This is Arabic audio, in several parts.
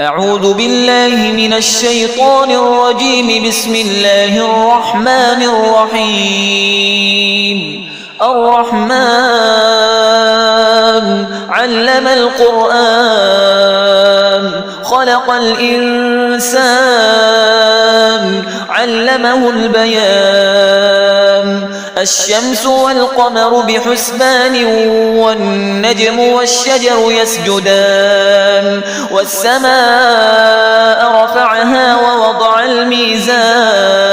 أعوذ بالله من الشيطان الرجيم. بسم الله الرحمن الرحيم. الرحمن علم القرآن خلق الإنسان علمه البيان. الشمس والقمر بحسبان والنجم والشجر يسجدان. والسماء رفعها ووضع الميزان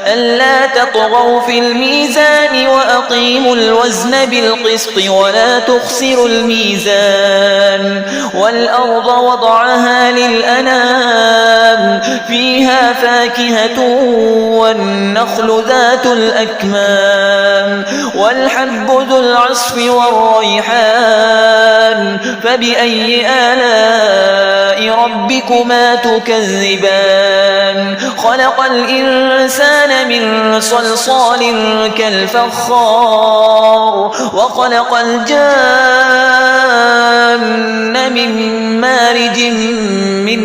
ألا تطغوا في الميزان وأقيموا الوزن بالقسط ولا تخسروا الميزان. والأرض وضعها للأنام فيها فاكهة والنخل ذات الأكمام والحب ذو العصف والريحان. فبأي آلاء ربكما تكذبان؟ خلق الإنسان من صلصال كالفخار وخلق الجان من مارج من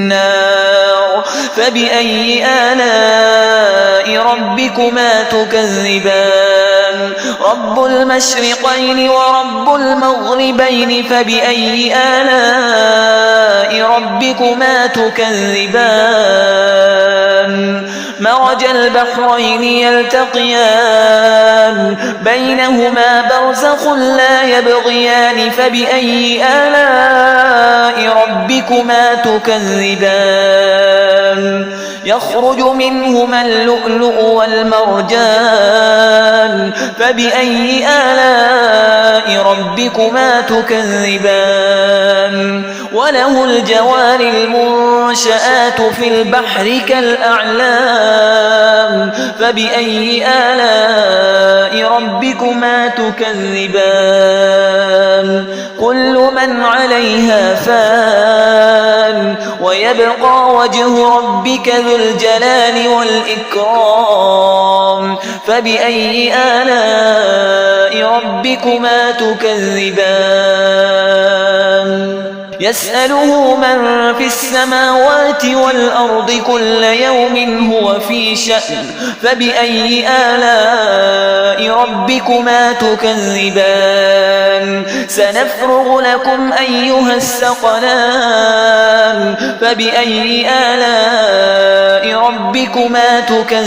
نار. فبأي آلاء ربكما تكذبان؟ رب المشرقين ورب المغربين. فبأي آلاء ربكما تكذبان؟ مرج البحرين يلتقيان بينهما برزخ لا يبغيان. فبأي آلاء ربكما تكذبان؟ يخرج منهما اللؤلؤ والمرجان. فبأي آلاء ربكما تكذبان؟ وله الجوار المنشآت في البحر كالأعلام. فبأي آلاء ربكما تكذبان؟ كل من عليها فان ويبقى وجه ربك ذو الجلال والإكرام. فبأي آلاء ربكما تكذبان؟ يسأله من في السماوات والأرض كل يوم هو في شأن. فبأي آلاء ربكما تكذبان؟ سنفرغ لكم أيها الثقلان. فبأي آلاء ربكما تكذبان؟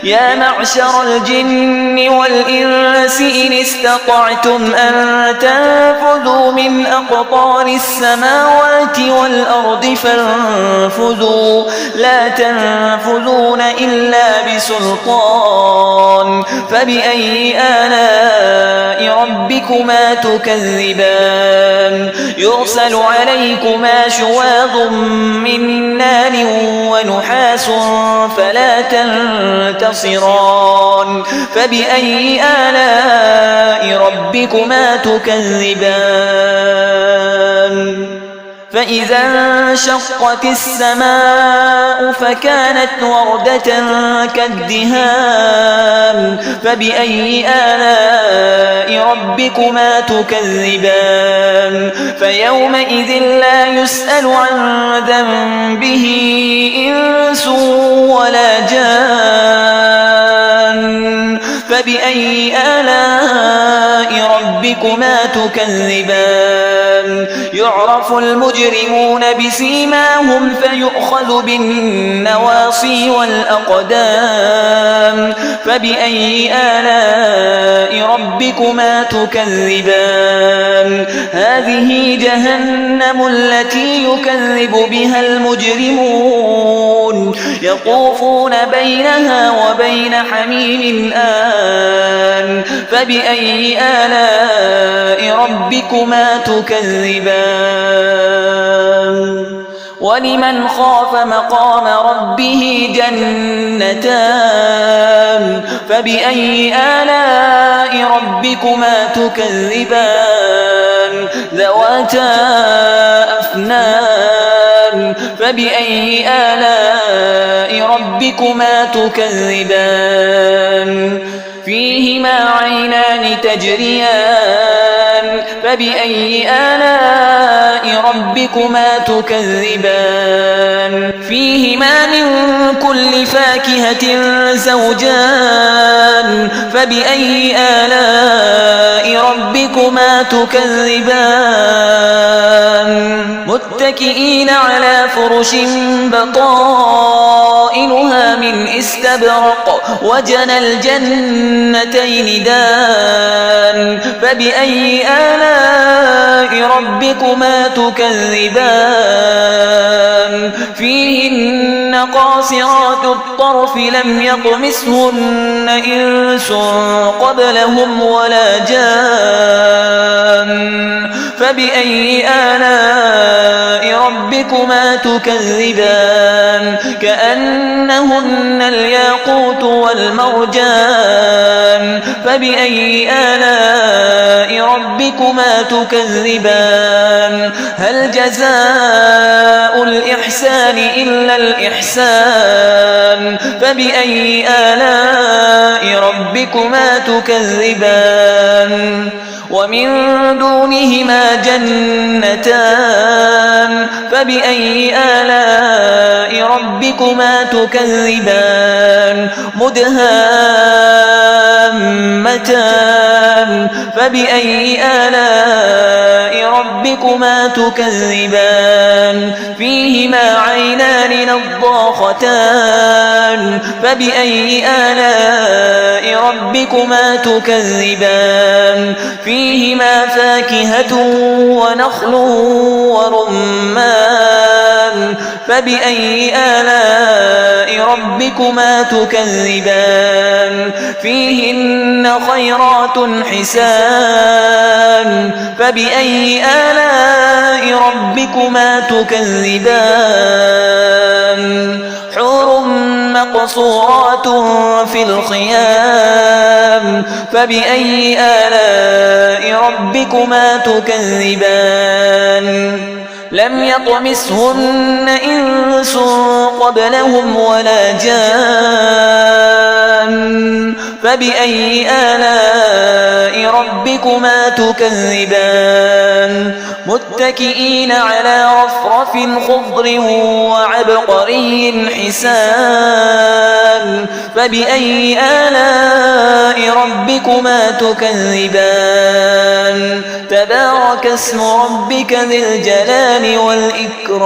يا معشر الجن والإنس إن استطعتم أن تنفذوا من أقطار السماوات والأرض فانفذوا لا تنفذون إلا بسلطان. فبأي آلاء ربكما تكذبان؟ يرسل عليكما شواظ من نار ونحاس فلا تنتصران. فبأي آلاء ربكما تكذبان؟ فإذا انشقت السماء فكانت وردة كالدهان. فبأي آلاء ربكما تكذبان؟ فيومئذ لا يسأل عن ذنبه إنس ولا جان. فبأي آلاء ربكما تكذبان؟ يعرف المجرمون بسيماهم فيؤخذ بالنواصي والأقدام. فبأي آلاء ربكما تكذبان؟ هذه جهنم التي يكذب بها المجرمون يطوفون بينها وبين حميم آن. فبأي آلاء ربكما تكذبان؟ ولمن خاف مقام ربه جنتان. فبأي آلاء ربكما تكذبان؟ ذواتا أفنان. فبأي آلاء ربكما تكذبان؟ فيهما عينان تجريان فبأي آلاء ربكما تكذبان فيهما من كل فاكهة زوجان فبأي آلاء ربكما تكذبان متكئين على فرش بطائنها من استبرق وجنى الجنتين دان فبأي آلاء ربكما تكذبان فيهن قاصرات الطرف لم يطمثهن إنس قبلهم ولا جان فبأي آلاء ربكما تكذبان كأنهن الياقوت والمرجان فبأي آلاء ربكما تكذبان هل جزاء الإحسان إلا الإحسان فبأي آلاء ربكما تكذبان ومن دونهما جنتان فبأي آلاء ربكما تكذبان مدهامتان فبأي آلاء ربكما تكذبان فيهما عينان نضاختان فبأي آلاء ربكما تكذبان فيهما فاكهة ونخل ورمان فبأي آلاء ربكما تكذبان فيهن خيرات حسان فبأي آلاء ربكما تكذبان حور مقصورات في الخيام فبأي آلاء ربكما تكذبان لم يطمثهن إنس قبلهم ولا جان فبأي آلاء ربكما تكذبان متكئين على رفرف خضر وعبقري حسان فبأي آلاء ربكما تكذبان تبارك اسم ربك ذي الجلال والإكرام